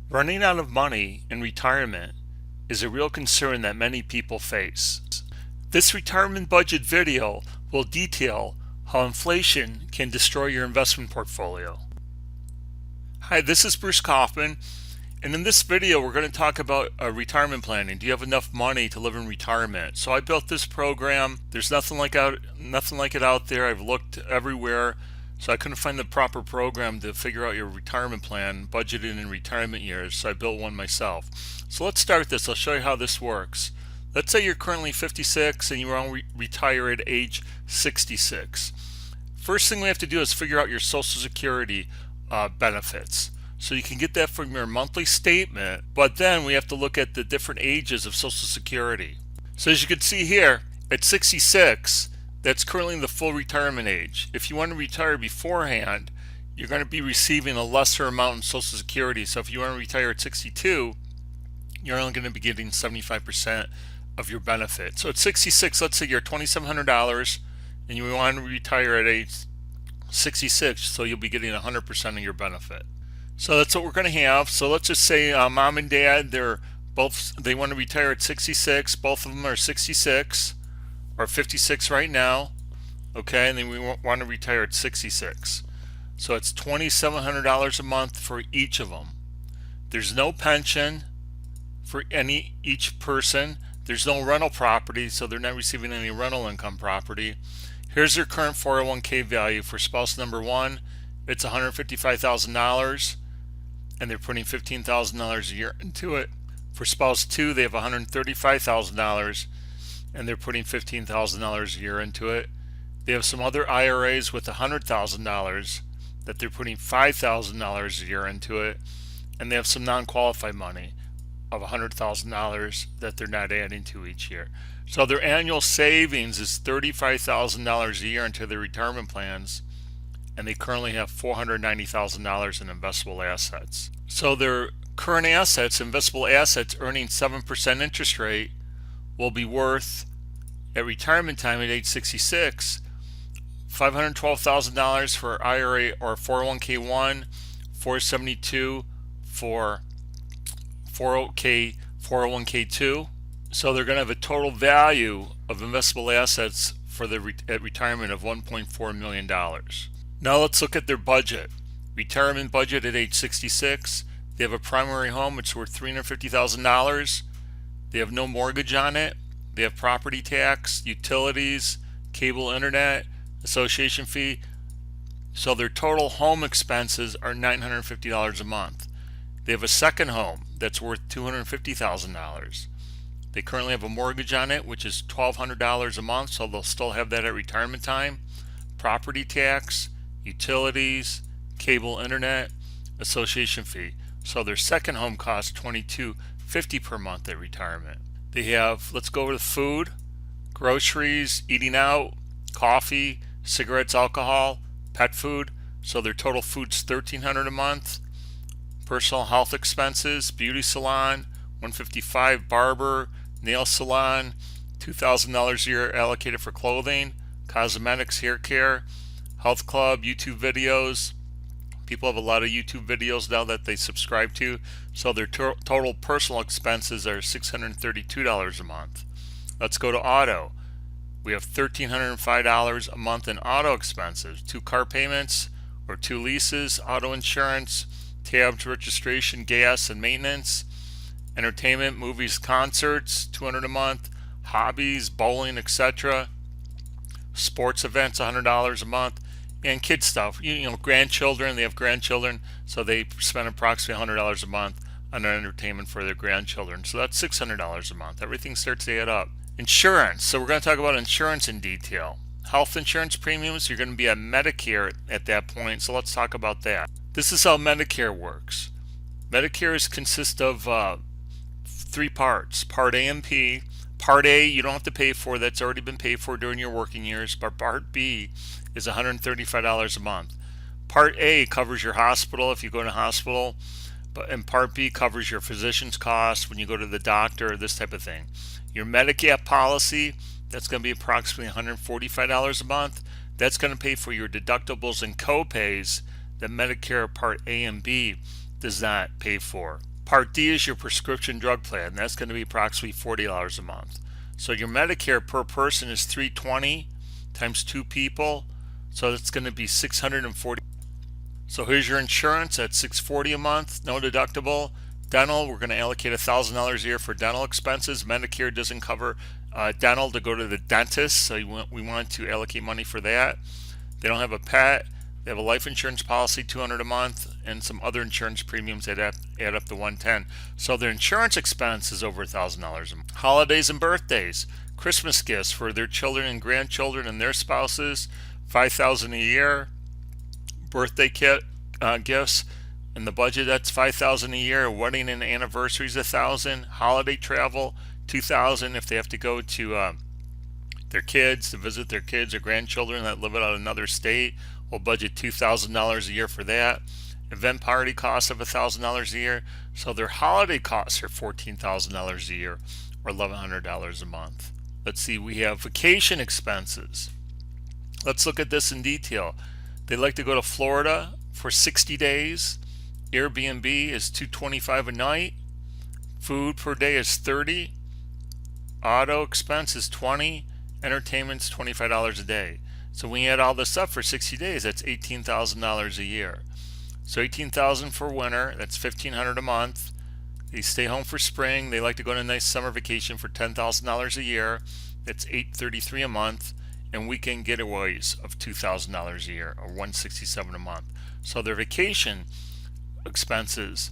Running out of money in retirement is a real concern that many people face. This retirement budget video will detail how inflation can destroy your investment portfolio. Hi, this is Bruce Kaufman, and in this video we're going to talk about retirement planning. Do you have enough money to live in retirement? So I built this program. There's nothing like it out there. I've looked everywhere, so I couldn't find the proper program to figure out your retirement plan, budgeted in retirement years, so I built one myself. So let's start this. I'll show you how this works. Let's say you're currently 56 and you want to retire at age 66. First thing we have to do is figure out your Social Security benefits. So you can get that from your monthly statement, but then we have to look at the different ages of Social Security. So as you can see here, at 66, that's currently the full retirement age. If you want to retire beforehand, you're going to be receiving a lesser amount in Social Security. So if you want to retire at 62, you're only going to be getting 75% of your benefit. So at 66, let's say you're $2,700 and you want to retire at age 66, so you'll be getting 100% of your benefit. So that's what we're going to have. So let's just say mom and dad, they want to retire at 66. Both of them are 66 or 56 right now. Okay, and then we want to retire at 66. So it's $2,700 a month for each of them. There's no pension for each person. There's no rental property, so they're not receiving any rental income property. Here's their current 401k value. For spouse number one, it's $155,000, and they're putting $15,000 a year into it. For spouse two, they have $135,000, and they're putting $15,000 a year into it. They have some other IRAs with $100,000 that they're putting $5,000 a year into it, and they have some non-qualified money of $100,000 that they're not adding to each year. So their annual savings is $35,000 a year into their retirement plans, and they currently have $490,000 in investable assets. So their current assets, investable assets earning 7% interest rate, will be worth at retirement time at age 66 $512,000 for IRA or 401k1, 472 for 401k2. So they're going to have a total value of investable assets for at retirement of $1.4 million. Now let's look at their budget. Retirement budget at age 66. They have a primary home which is worth $350,000. They have no mortgage on it. They have property tax, utilities, cable internet, association fee. So their total home expenses are $950 a month. They have a second home that's worth $250,000. They currently have a mortgage on it, which is $1,200 a month, so they'll still have that at retirement time. Property tax, utilities, cable internet, association fee. So their second home costs $2,250 per month at retirement. They have, let's go over to food, groceries, eating out, coffee, cigarettes, alcohol, pet food. So their total food's $1,300 a month. Personal health expenses, beauty salon, $155, barber, nail salon, $2,000 a year allocated for clothing, cosmetics, hair care, health club, YouTube videos. People have a lot of YouTube videos now that they subscribe to, so their total personal expenses are $632 a month. Let's go to auto. We have $1,305 a month in auto expenses, 2 car payments or 2 leases, auto insurance, tabs, registration, gas, and maintenance, entertainment, movies, concerts, $200 a month, hobbies, bowling, etc., sports events, $100 a month, and kid stuff. You know, grandchildren, they have grandchildren, so they spend approximately $100 a month on entertainment for their grandchildren. So that's $600 a month. Everything starts to add up. Insurance. So we're going to talk about insurance in detail. Health insurance premiums, you're going to be at Medicare at that point, so let's talk about that. This is how Medicare works. Medicare consists of 3 parts, Part A and P. Part A you don't have to pay for, that's already been paid for during your working years, but Part B is $135 a month. Part A covers your hospital if you go to hospital, and Part B covers your physician's costs when you go to the doctor, this type of thing. Your Medigap policy, that's going to be approximately $145 a month. That's going to pay for your deductibles and co-pays that Medicare Part A and B does not pay for. Part D is your prescription drug plan. That's going to be approximately $40 a month. So your Medicare per person is $320 times 2 people. So that's going to be $640. So here's your insurance at $640 a month, no deductible. Dental, we're going to allocate $1,000 a year for dental expenses. Medicare doesn't cover dental to go to the dentist, so we want to allocate money for that. They don't have a pet. They have a life insurance policy, $200 a month, and some other insurance premiums that add up to $110. So their insurance expense is over $1,000 a month. Holidays and birthdays, Christmas gifts for their children and grandchildren and their spouses, $5,000 a year. Birthday gifts in the budget, that's $5,000 a year. Wedding and anniversaries, $1,000. Holiday travel, $2,000 if they have to go to their kids, to visit their kids or grandchildren that live out another state. We'll budget $2,000 a year for that. Event party costs of $1,000 a year. So their holiday costs are $14,000 a year, or $1,100 a month. Let's see, we have vacation expenses. Let's look at this in detail. They like to go to Florida for 60 days. Airbnb is $225 a night. Food per day is $30. Auto expense is $20. Entertainment's $25 a day. So when you add all this up for 60 days, that's $18,000 a year. So $18,000 for winter, that's $1,500 a month. They stay home for spring. They like to go on a nice summer vacation for $10,000 a year. That's $833 a month. And weekend getaways of $2,000 a year, or $167 a month. So their vacation expenses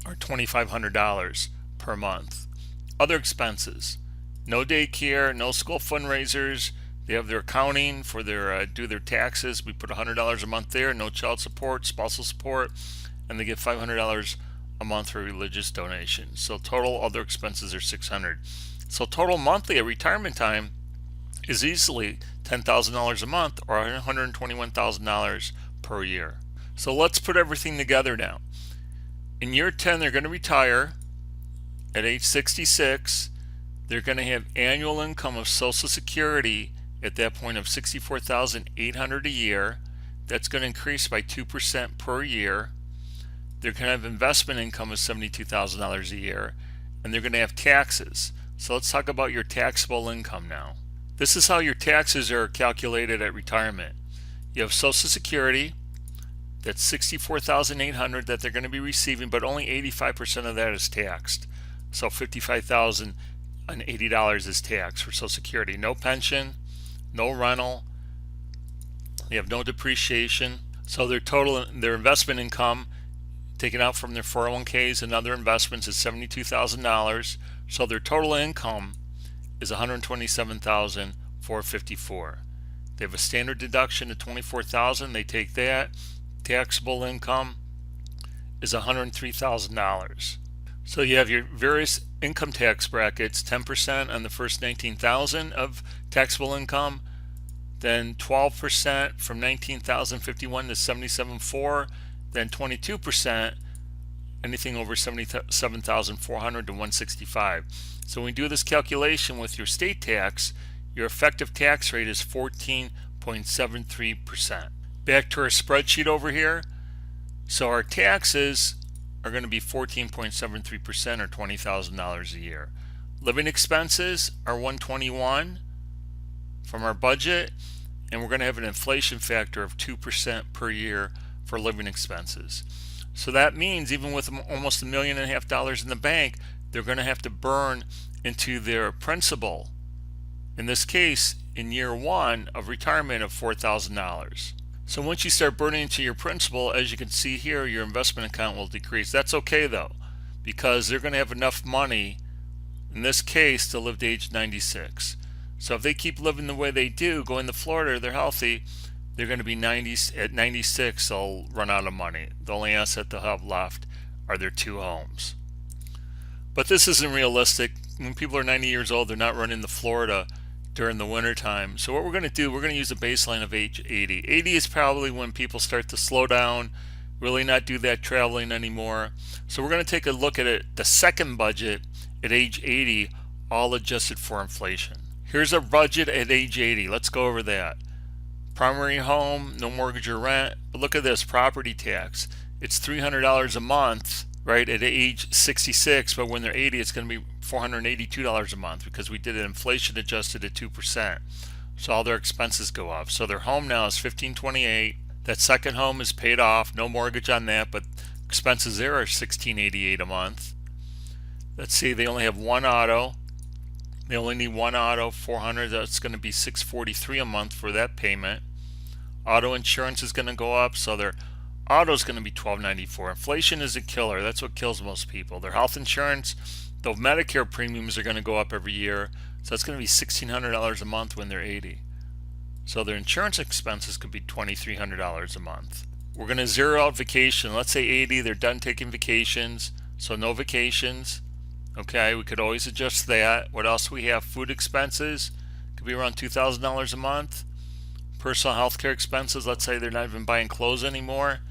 are $2,500 per month. Other expenses: no daycare, no school fundraisers. They have their accounting for their do their taxes. We put $100 a month there. No child support, spousal support, and they get $500 a month for religious donations. So total other expenses are $600. So total monthly at retirement time is easily $10,000 a month, or $121,000 per year. So let's put everything together now. In year 10, they're going to retire at age 66. They're going to have annual income of Social Security at that point of $64,800 a year. That's going to increase by 2% per year. They're going to have investment income of $72,000 a year, and they're going to have taxes. So let's talk about your taxable income now. This is how your taxes are calculated at retirement. You have Social Security, that's $64,800 that they're going to be receiving, but only 85% of that is taxed. So $55,080 is taxed for Social Security. No pension, no rental. They have no depreciation. So their investment income taken out from their 401ks and other investments is $72,000. So their total income is $127,454. They have a standard deduction of $24,000. They take that. Taxable income is $103,000. So you have your various income tax brackets: 10% on the first $19,000 of taxable income, then 12% from $19,051 to $77,400, then 22% anything over $77,400 to $165,000. So when we do this calculation with your state tax, your effective tax rate is 14.73%. Back to our spreadsheet over here. So our taxes are going to be 14.73%, or $20,000 a year. Living expenses are $121 from our budget, and we're going to have an inflation factor of 2% per year for living expenses. So that means even with almost $1.5 million in the bank, they're going to have to burn into their principal, in this case in year 1 of retirement, of $4,000. So once you start burning into your principal, as you can see here, your investment account will decrease. That's okay though, because they're going to have enough money in this case to live to age 96. So if they keep living the way they do, going to Florida, they're healthy, they're going to be 90 at 96. They'll run out of money. The only asset they'll have left are their 2 homes. But this isn't realistic. When people are 90 years old, they're not running to Florida during the winter time. So what we're going to do, we're going to use a baseline of age 80. 80 is probably when people start to slow down, really not do that traveling anymore. So we're going to take a look at it, the second budget at age 80, all adjusted for inflation. Here's our budget at age 80. Let's go over that. Primary home, no mortgage or rent. But look at this, property tax. It's $300 a month right, at age 66, but when they're 80, it's going to be $482 a month because we did it inflation adjusted at 2%. So all their expenses go up. So their home now is $1,528. That second home is paid off, no mortgage on that, but expenses there are $1,688 a month. Let's see, they only have one auto. They only need one auto, 400. That's going to be $643 a month for that payment. Auto insurance is going to go up, so their auto is going to be $1,294. Inflation is a killer. That's what kills most people. Their health insurance, the Medicare premiums are going to go up every year, so that's going to be $1,600 a month when they're 80. So their insurance expenses could be $2,300 a month. We're going to zero out vacation. Let's say 80, they're done taking vacations, so no vacations. Okay, we could always adjust that. What else we have? Food expenses could be around $2,000 a month. Personal health care expenses, let's say they're not even buying clothes anymore,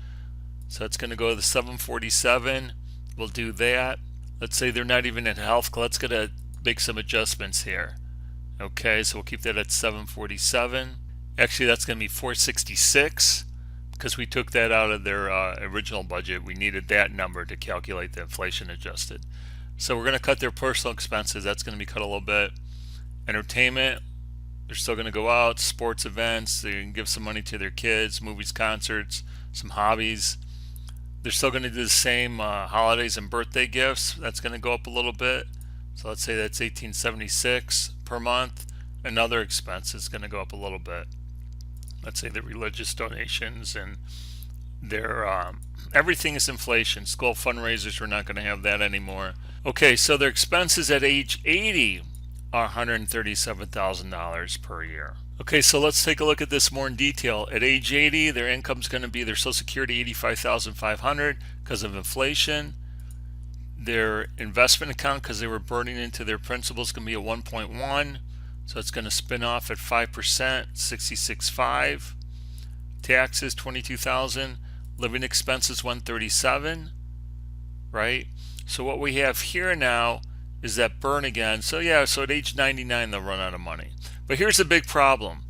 so it's going to go to the $747. We'll do that. Let's say they're not even in health. Let's get to make some adjustments here. Okay, so we'll keep that at $747. Actually, that's going to be $466 because we took that out of their original budget. We needed that number to calculate the inflation adjusted. So we're going to cut their personal expenses. That's going to be cut a little bit. Entertainment, they're still going to go out. Sports events, they can give some money to their kids. Movies, concerts, some hobbies. They're still going to do the same holidays and birthday gifts. That's going to go up a little bit. So let's say that's $1,876 per month. Another expense is going to go up a little bit. Let's say the religious donations and their everything is inflation. School fundraisers, we're not going to have that anymore. Okay, so their expenses at age 80 are $137,000 per year. Okay, so let's take a look at this more in detail. At age 80, their income's going to be their Social Security $85,500 because of inflation. Their investment account, because they were burning into their principal, is going to be at 1.1. So it's going to spin off at 5%, $66,500. Taxes, $22,000. Living expenses, $137,000. Right? So what we have here now is that burn again. So yeah, so at age 99 they'll run out of money. But here's the big problem.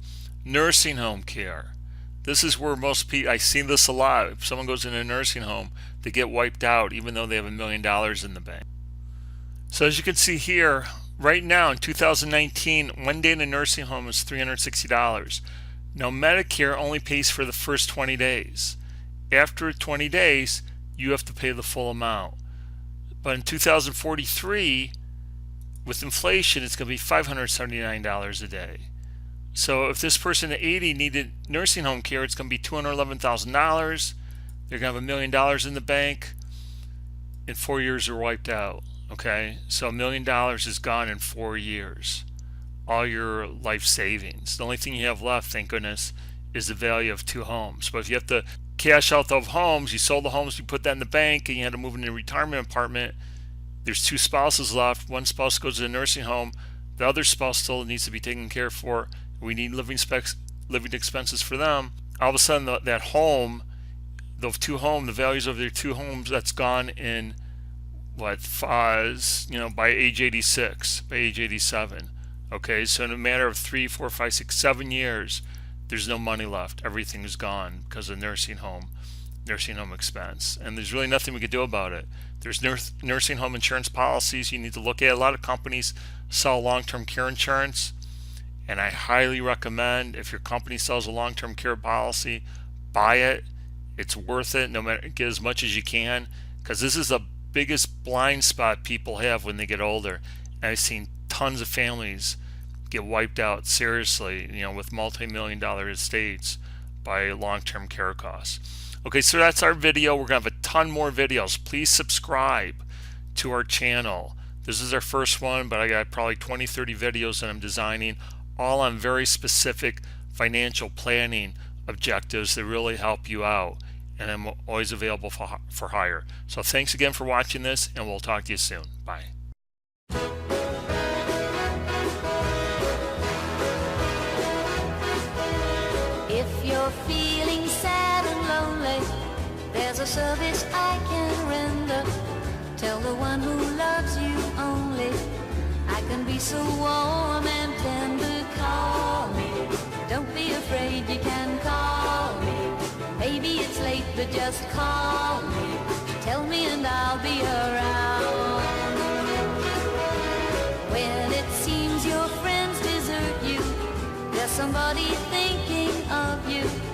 Nursing home care. This is where most people, I see this a lot. If someone goes in a nursing home, they get wiped out even though they have $1 million in the bank. So as you can see here, right now in 2019, one day in a nursing home is $360. Now Medicare only pays for the first 20 days. After 20 days, you have to pay the full amount. But in 2043, with inflation, it's going to be $579 a day. So if this person at 80 needed nursing home care, it's going to be $211,000. They're going to have $1 million in the bank. In 4 years, they're wiped out. Okay, so $1 million is gone in 4 years. All your life savings. The only thing you have left, thank goodness, is the value of 2 homes. But if you have to cash out those homes, you sold the homes, you put that in the bank, and you had to move into a retirement apartment, there's 2 spouses left. One spouse goes to the nursing home. The other spouse still needs to be taken care for. We need living expenses for them. All of a sudden, that home, those 2 homes, the values of their 2 homes, that's gone in by age 86, by age 87. Okay, so in a matter of 3, 4, 5, 6, 7 years, there's no money left. Everything is gone because of nursing home expense, and there's really nothing we could do about it. There's nursing home insurance policies you need to look at. A lot of companies sell long-term care insurance, and I highly recommend, if your company sells a long-term care policy, buy it. It's worth it. No matter, get as much as you can, because this is the biggest blind spot people have when they get older. And I've seen tons of families get wiped out seriously, with multi-million-dollar estates by long-term care costs. Okay, so that's our video. We're going to have a ton more videos. Please subscribe to our channel. This is our first one, but I got probably 20, 30 videos that I'm designing, all on very specific financial planning objectives that really help you out. And I'm always available for hire. So thanks again for watching this, and we'll talk to you soon. Bye. If you're feeling sad and lonely, there's a service I can render. Tell the one who loves you only, I can be so warm and tender. Call me, don't be afraid, you can call me. Maybe it's late, but just call me. Tell me and I'll be around. When it seems your friends desert you, there's somebody thinking of you.